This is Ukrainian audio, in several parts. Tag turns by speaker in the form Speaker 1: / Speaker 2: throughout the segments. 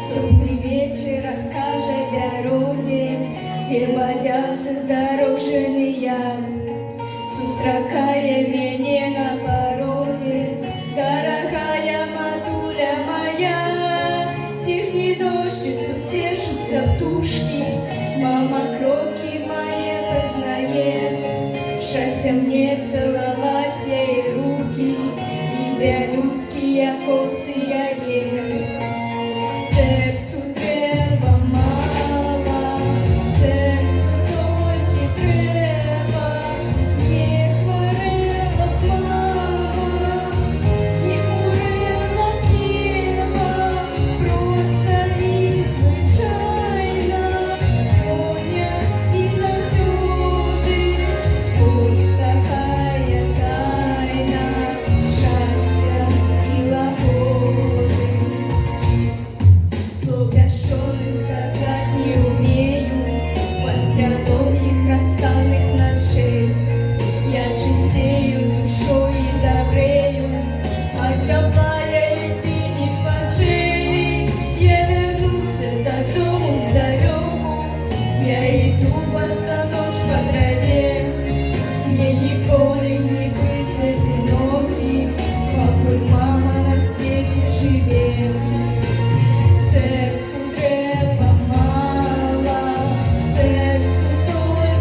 Speaker 1: Теплый вечер расскажет дороге, где водятся зароженные. Сустракає мене на порозе, дорогая матуля моя. Стихни дождь и утешутся птушки, мама кроки мои познает. Счастье мне целовать ей руки, и белютки я косы я ей. Серцю треба мало, серцю тільки треба, не хворела б мама, не хворела б Єва, просто і звичайна, Соня і завсюди, ось такая тайна щастя і лагоди. Зловященых раздать не умею, после долгих расстанных ночей. Я чистею душой и добрею, от тепла я идти не хочу. Я вернусь додому сдалеку, я иду босоножь по траве. Мне николи не быть одиноким, покуль мама на свете живе. Серцю треба мало, серцю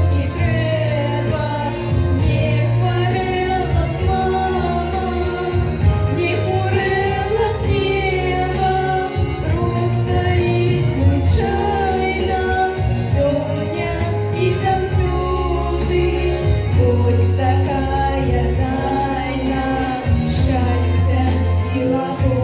Speaker 1: тільки треба, не хворела б мама, не хворела б Єва, просто і звичайна, Соня і завсюди, ось такая тайна щастя і лагоди.